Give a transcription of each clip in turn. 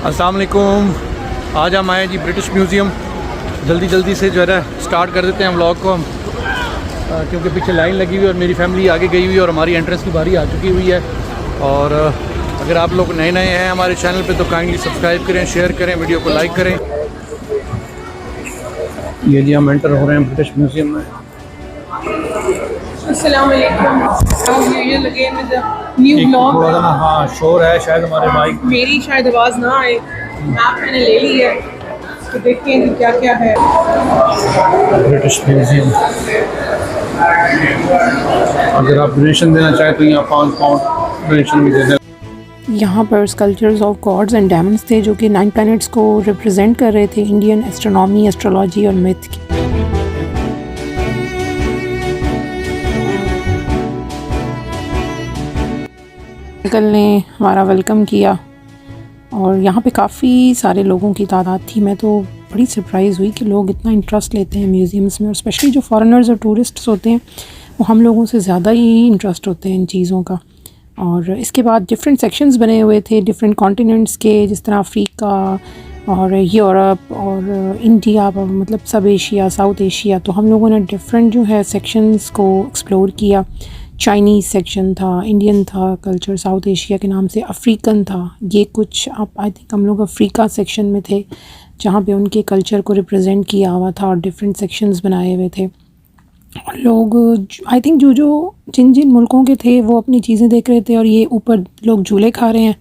अस्सलाम वालेकुम। आज हम आए जी ब्रिटिश म्यूज़ियम। जल्दी से जो है ना स्टार्ट कर देते हैं व्लॉग को हम, क्योंकि पीछे लाइन लगी हुई है और मेरी फैमिली आगे गई हुई है और हमारी एंट्रेंस की बारी आ चुकी हुई है। और अगर आप लोग नए हैं हमारे चैनल पे तो काइंडली सब्सक्राइब करें, शेयर करें, वीडियो को लाइक करें। ये जी हम एंटर हो रहे हैं ब्रिटिश म्यूज़ियम में। अस्सलाम वालेकुम। न्यू ब्लॉग थोड़ा सा ना हाँ शोर है शायद हमारे बाइक, मेरी शायद आवाज़ ना आए। मैप मैंने ले ली है तो देखते हैं कि क्या क्या है ब्रिटिश म्यूज़ियम। अगर आप डोनेशन देना चाहें तो यहाँ £5 डोनेशन भी दे दें। यहाँ पर sculptures of gods and diamonds थे जो कि 9 प्लैनेट्स को रिप्रेजेंट कर रहे थे, इंडियन एस्ट्रोनॉमी, एस्ट्रोलॉजी और मिथ की। अंकल ने हमारा वेलकम किया और यहाँ पे काफ़ी सारे लोगों की तादाद थी। मैं तो बड़ी सरप्राइज़ हुई कि लोग इतना इंटरेस्ट लेते हैं म्यूज़ियम्स में, और स्पेशली जो फॉरेनर्स और टूरिस्ट्स होते हैं वो हम लोगों से ज़्यादा ही इंटरेस्ट होते हैं इन चीज़ों का। और इसके बाद डिफरेंट सेक्शंस बने हुए थे डिफरेंट कॉन्टिनेंट्स के, जिस तरह अफ्रीका और यूरोप और इंडिया, मतलब सब एशिया, साउथ एशिया। तो हम लोगों ने डिफरेंट जो है सेक्शंस को एक्सप्लोर किया। चाइनीज़ सेक्शन था, इंडियन था कल्चर, साउथ एशिया के नाम से अफ्रीकन था। ये कुछ आप आई थिंक हम लोग अफ्रीका सेक्शन में थे जहाँ पे उनके कल्चर को रिप्रेजेंट किया हुआ था और डिफरेंट सेक्शंस बनाए हुए थे। लोग आई थिंक जो जिन मुल्कों के थे वो अपनी चीज़ें देख रहे थे, और ये ऊपर लोग झूले खा रहे हैं,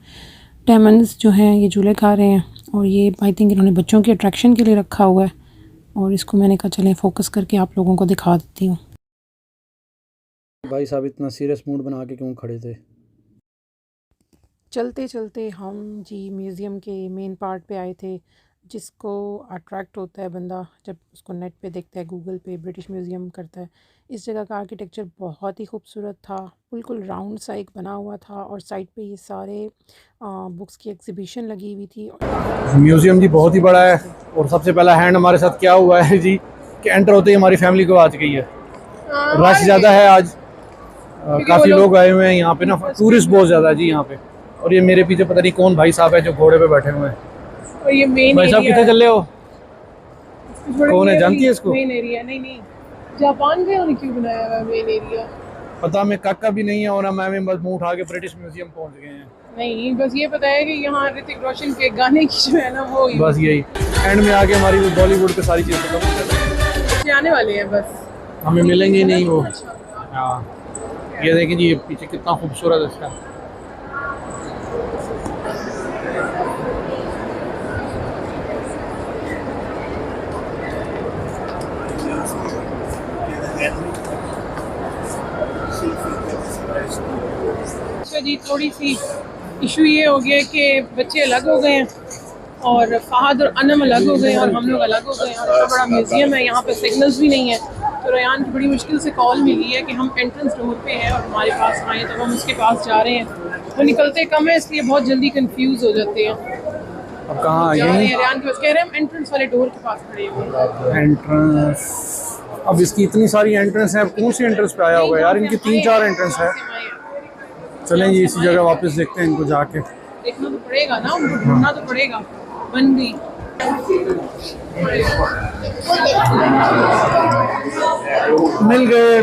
डायमंड्स जो हैं ये झूले खा रहे हैं। और ये आई थिंक इन्होंने बच्चों के अट्रैक्शन के लिए रखा हुआ है, और इसको मैंने कहा चलें फ़ोकस करके आप लोगों को दिखा देती हूँ। भाई साहब इतना सीरियस मूड बना के क्यों खड़े थे? चलते चलते हम जी म्यूज़ियम के मेन पार्ट पे आए थे, जिसको अट्रैक्ट होता है बंदा जब उसको नेट पे देखता है, गूगल पे ब्रिटिश म्यूज़ियम करता है। इस जगह का आर्किटेक्चर बहुत ही खूबसूरत था, बिल्कुल राउंड सा एक बना हुआ था, और साइड पे ये सारे बुक्स की एग्जीबिशन लगी हुई थी। म्यूज़ियम जी बहुत ही बड़ा है, और सबसे पहला हैंड हमारे साथ क्या हुआ है जी कि एंटर होते ही हमारी फैमिली को आज गई है। रश ज़्यादा है आज, काफ़ी लोग आए हुए हैं यहाँ पे ना, टूरिस्ट बहुत ज़्यादा है जी यहाँ पे। और ये मेरे पीछे पता नहीं कौन भाई साहब है जो घोड़े पे बैठे हुए हैं। और ये मेन भाई साहब कितने चल रहे हो? कौन है, जानती है इसको? मेन एरिया नहीं जापान का उन्होंने क्यों बनाया हुआ मेन एरिया पता में काका भी नहीं है, और मैं बस मुंह उठा के ब्रिटिश म्यूज़ियम पहुँच गए हैं। नहीं, बस ये पता है कि यहाँ ऋतिक रोशन के गाने की जो है ना वो बस यही एंड में आके हमारी बॉलीवुड पे सारी चीज़ें खत्म हो जाती आने वाले हैं, बस हमें मिलेंगे ही नहीं वो। हाँ ये देखें जी, ये पीछे कितना खूबसूरत है इसका। अच्छा जी, थोड़ी सी इशू ये हो गया कि बच्चे अलग हो गए हैं और फहद और अनम अलग हो गए हैं और हम लोग अलग हो गए हैं, और इतना बड़ा म्यूज़ियम है, यहाँ पे सिग्नल्स भी नहीं है। तो रेयान की बड़ी मुश्किल से कॉल मिली है कि हम एंट्रेंस डोर पे हैं और हमारे पास आए, तो हम उसके पास जा रहे हैं। तो निकलते कम है इसलिए बहुत जल्दी कंफ्यूज हो जाते हैं। अब कहाँ जा रहे यहीं हैं रेयान के पास, कह रहे हैं हम एंट्रेंस वाले डोर के पास खड़े हुए हैं। एंट्रेंस? अब इसकी इतनी सारी एंट्रेंस है, अब कौन सी एंट्रेंस पे आया होगा यार? इनकी 3-4 एंट्रेंस है। चलें जी इसी जगह वापस देखते हैं इनको जाके। देखना तो पड़ेगा ना, उनको ढूंढना तो पड़ेगा। बन गई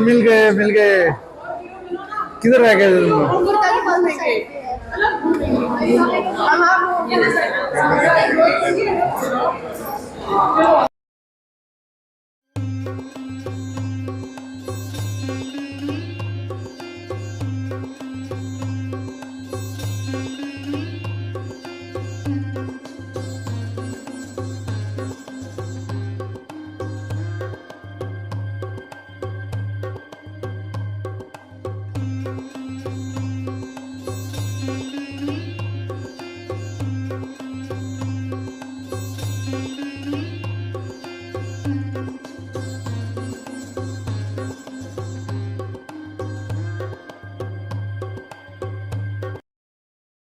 मिल गए। किधर रह गए तुम?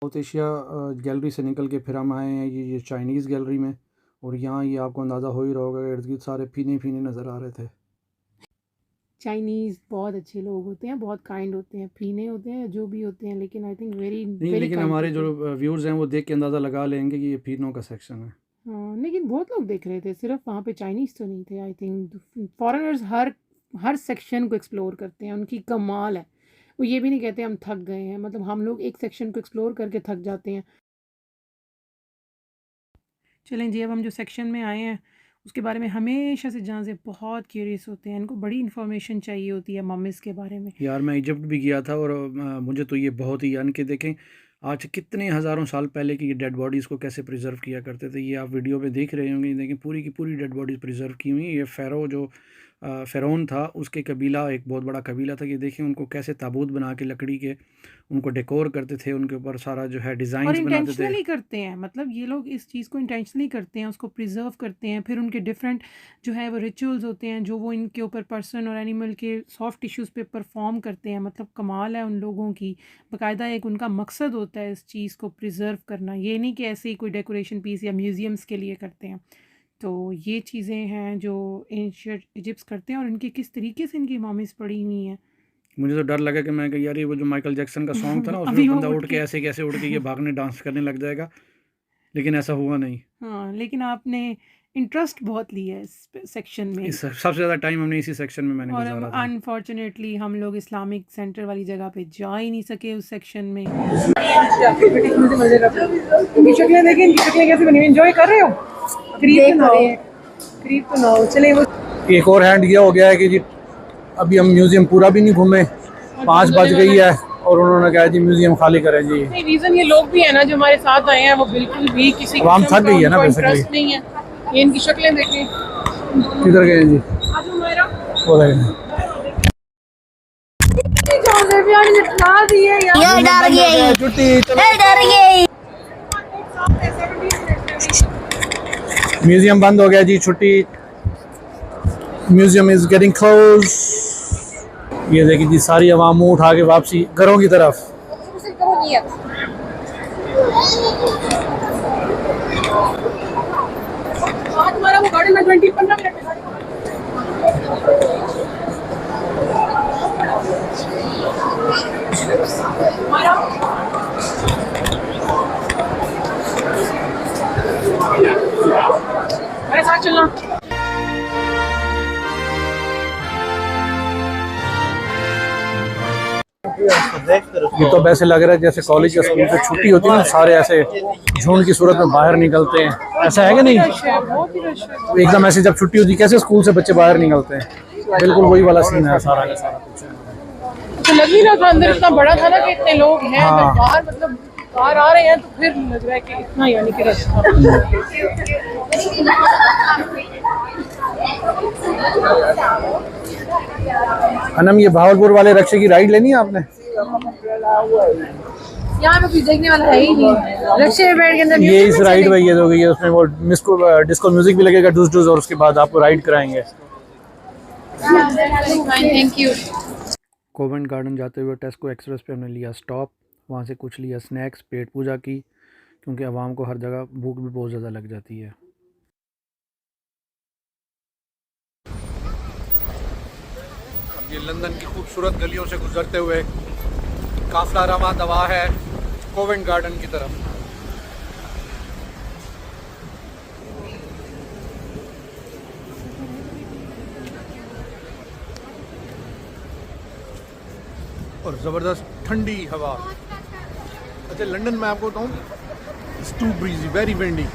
साउथ एशिया गैलरी से निकल के फिर हम आए हैं ये चाइनीज़ गैलरी में, और यहाँ ये आपको अंदाज़ा हो ही रहा होगा, इर्द गिर्द सारे फीने नज़र आ रहे थे। चाइनीज़ बहुत अच्छे लोग होते हैं, बहुत काइंड होते हैं, फीने होते हैं, जो भी होते हैं, लेकिन आई थिंक वेरी नहीं, वेरी लेकिन काइंड हमारे पीपल। जो व्यूअर्स हैं वो देख के अंदाज़ा लगा लेंगे कि ये फीनों का सेक्शन है। हाँ, लेकिन बहुत लोग देख रहे थे, सिर्फ वहाँ पे चाइनीज़ तो नहीं थे। I think foreigners her section को एक्सप्लोर करते हैं, उनकी कमाल है। वो ये भी नहीं कहते हम थक गए हैं, मतलब हम लोग एक सेक्शन को एक्सप्लोर करके थक जाते हैं। चलें जी, अब हम जो सेक्शन में आए हैं उसके बारे में हमेशा से जहाँ से बहुत क्यूरियस होते हैं, इनको बड़ी इन्फॉर्मेशन चाहिए होती है मम्मीज़ के बारे में। यार मैं इजिप्ट भी गया था और मुझे तो ये बहुत ही, यानी कि देखें आज कितने हज़ारों साल पहले की ये डेड बॉडीज़ को कैसे प्रिजर्व किया करते थे। ये आप वीडियो पे देख रहे होंगे, देखें पूरी की पूरी डेड बॉडीज़ प्रिजर्व की हुई हैं। ये फ़ैरो जो फ़िरौन था उसके कबीला, एक बहुत बड़ा कबीला था, कि देखें उनको कैसे ताबूत बना के लकड़ी के उनको डेकोर करते थे, उनके ऊपर सारा जो है और डिज़ाइंस बनाते थे। इंटेंशनली करते हैं, मतलब ये लोग इस चीज़ को इंटेंशनली करते हैं, उसको प्रिजर्व करते हैं। फिर उनके डिफरेंट जो है वो रिचुअल्स होते हैं जो वो इनके ऊपर पर्सन और एनिमल के सॉफ्ट टिश्यूज़ पे परफॉर्म करते हैं। मतलब कमाल है उन लोगों की, बाकायदा एक उनका मकसद होता है इस चीज़ को प्रिजर्व करना। ये नहीं कि ऐसे ही कोई डेकोरेशन पीस या म्यूज़ियम्स के लिए करते हैं। तो ये चीज़ें हैं जो एंशिएंट इजिप्ट करते हैं, और इनकी किस तरीके से इनकी मॉमीज़ पड़ी हुई हैं। मुझे तो डर लगा कि मैं यार ये वो जो माइकल जैक्सन का सॉन्ग था ना उसमें अभी वो बंदा उठ उठ के के ऐसे कैसे उठ के ये भागने डांस करने लग जाएगा, लेकिन ऐसा हुआ नहीं। हाँ, लेकिन आपने इंटरेस्ट बहुत लिया है इस सेक्शन में। इस सबसे ज़्यादा टाइम हमने इसी सेक्शन में मैंने और गुजारा था। अनफॉर्चुनेटली हम लोग इस्लामिक सेंटर वाली जगह पे जा ही नहीं सके उस सेक्शन में। इनकी शक्लें देखें, इनकी शक्लें कैसे बनी हुई, एंजॉय कर रहे हो? करीब तो आओ, करीब तो आओ। चले वो एक और हैंड ये हो गया है कि जी अभी हम म्यूज़ियम पूरा भी नहीं घूमे, 5 बज गई है और उन्होंने कहा जी म्यूज़ियम खाली करें जी। नहीं, रीजन ये लोग भी है ना जो हमारे साथ आए हैं, वो बिल्कुल भी किसी अब हम किस्म थक का गई है ना उनको basically। इंटरेस्ट नहीं है। ये इनकी शक्लें देखें। किधर गए हैं जी? आज हमारा वो देखें। ये डर गई, छुट्टी ये डर गई। म्यूज़ियम बंद हो गया जी, छुट्टी। Museum is getting close. ये देखिए जी सारी आवाम मुँह उठा के वापसी घरों की तरफ। आज हमारा वो गार्डन में 15 मिनट में मेरे साथ चलना। ये तो वैसे लग रहा है जैसे कॉलेज या स्कूल से छुट्टी होती है ना, सारे ऐसे झुंड की सूरत में बाहर निकलते हैं, ऐसा है कि नहीं? रश है, बहुत ही रश है। एकदम ऐसे जब छुट्टी होती है कैसे स्कूल से बच्चे बाहर निकलते हैं, बिल्कुल वही वाला सीन है सारा का सारा कुछ। तो लग नहीं रहा था अंदर इतना बड़ा था ना कि इतने लोग हैं। हाँ। जब बाहर मतलब बाहर आ रहे हैं तो फिर लग रहा है कि इतना यानी कि रश था। अनम ये भावलपुर वाले रक्शे की राइड लेनी है आपने? यहाँ पे कुछ देखने वाला है ही नहीं। रक्शे में बैठ के अंदर ये इस राइड में ये दोगे, ये उसमें वो डिस्को म्यूजिक भी लगेगा डूस डूस, और उसके बाद आपको राइड कराएंगे। Thank you. कोवेंट गार्डन जाते हुए टेस्को एक्सप्रेस पे हमने लिया स्टॉप, वहाँ से कुछ लिया स्नैक्स, पेट पूजा की, क्योंकि आवाम को हर जगह भूख भी बहुत ज़्यादा लग जाती है। अब ये लंदन की खूबसूरत गलियों से गुजरते हुए काफिला रवा दवा है कोवेंट गार्डन की तरफ। और ज़बरदस्त ठंडी हवा। अच्छा लंदन में आपको बताऊँ, it's too breezy, very windy.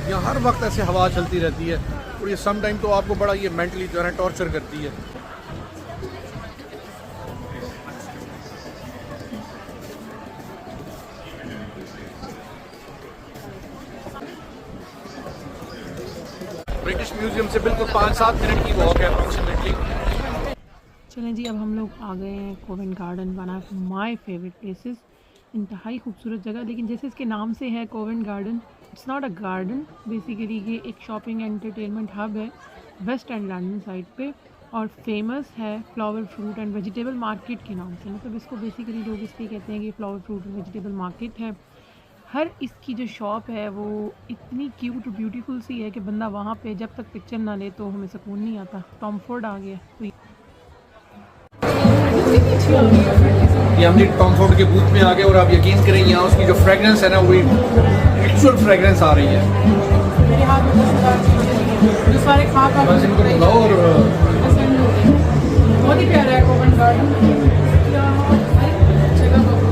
यहाँ हर वक्त ऐसे हवा चलती रहती है, और ये सम टाइम तो आपको बड़ा ये मेंटली जो है टॉर्चर करती है। ब्रिटिश म्यूजियम से बिल्कुल 5-7 मिनट की वॉक है अप्रॉक्सीमेटली। चलें जी, अब हम लोग आ गए हैं Covent Garden, one of my favourite places. इंतहाई खूबसूरत जगह, लेकिन जैसे इसके नाम से है Covent Garden, it's not a garden. Basically ये एक शॉपिंग एंटरटेनमेंट हब है वेस्ट एंड लंदन साइड पे, और फेमस है flower fruit and vegetable market के नाम से। मतलब इसको बेसिकली लोग इसलिए कहते हैं कि flower fruit and vegetable market है। हर इसकी जो शॉप है वो इतनी क्यूट और ब्यूटीफुल सी है कि बंदा वहाँ पे जब तक पिक्चर ना ले तो हमें सुकून नहीं आता। टॉम फोर्ड आ गया, तो अच्छी आ रही है। ये हम जी टॉम फोर्ड के बूथ में आ गए और आप यकीन करें यहाँ उसकी जो फ्रेगरेंस है ना वो एक्चुअल फ्रेगरेंस आ रही है। मेरे हाथ में मजेदार चीज़ें नहीं हैं जो सारे खा खा बस इनको बुलाओ और पसंद हो गए। बहुत ही प्यारा है कोवन गार्डन जगह बहुत।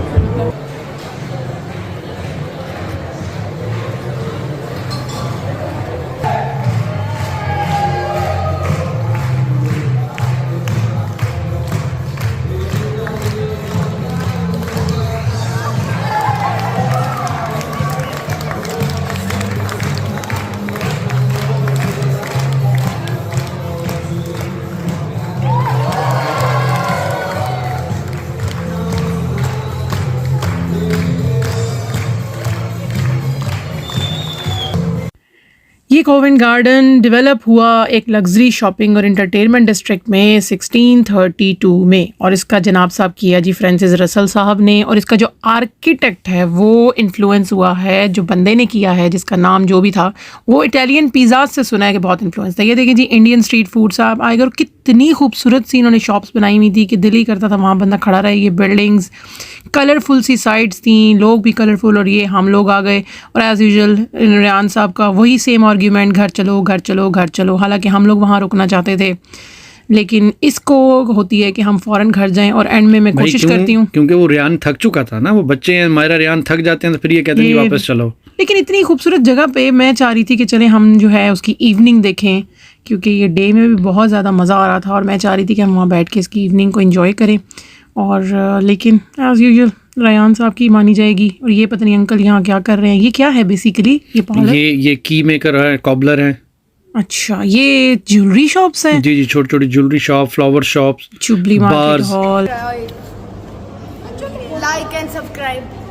ये कोवन गार्डन डेवलप हुआ एक लग्जरी शॉपिंग और इंटरटेनमेंट डिस्ट्रिक्ट में 1632 में, और इसका जनाब साहब किया जी फ्रांसिस रसल साहब ने, और इसका जो आर्किटेक्ट है वो इन्फ्लुएंस हुआ है, जो बंदे ने किया है जिसका नाम जो भी था वो इटालियन पिज़्ज़ा से सुना है कि बहुत इन्फ्लुएंस था। ये देखिए जी इंडियन स्ट्रीट फूड साहब आएगा, और कितनी खूबसूरत सी इन्होंने शॉप्स बनाई हुई थी कि दिल ही करता था वहाँ बंदा खड़ा रहे। ये बिल्डिंग्स कलरफुल सी साइड्स थी, लोग भी कलरफुल, और ये हम लोग आ गए और एज़ यूजुअल रियान साहब का वही सेम आर्ग्यूमेंट, घर चलो घर चलो घर चलो। हालांकि हम लोग वहाँ रुकना चाहते थे, लेकिन इसको होती है कि हम फ़ौरन घर जाएं, और एंड में मैं कोशिश करती हूँ क्योंकि वो रियान थक चुका था ना, वो बच्चे हैं मायरा रियान थक जाते हैं तो फिर ये कहते हैं कि वापस चलो। लेकिन इतनी खूबसूरत जगह पे मैं चाह रही थी कि चलें हम जो है उसकी इवनिंग देखें, क्योंकि ये डे में भी बहुत ज़्यादा मज़ा आ रहा था और मैं चाह रही थी कि हम वहाँ बैठ के इसकी इवनिंग को एंजॉय करें। और लेकिन एज़ यूजुअल रयान साहब की मानी जाएगी। और ये पता नहीं अंकल यहाँ क्या कर रहे हैं, ये क्या है बेसिकली? ये पार्लर, ये की मेकर है, कॉबलर है। अच्छा, ये ज्वेलरी शॉप्स हैं? जी जी, छोटी छोटी jewellery shop, flower shops, Jubilee Market Hall. Like and subscribe.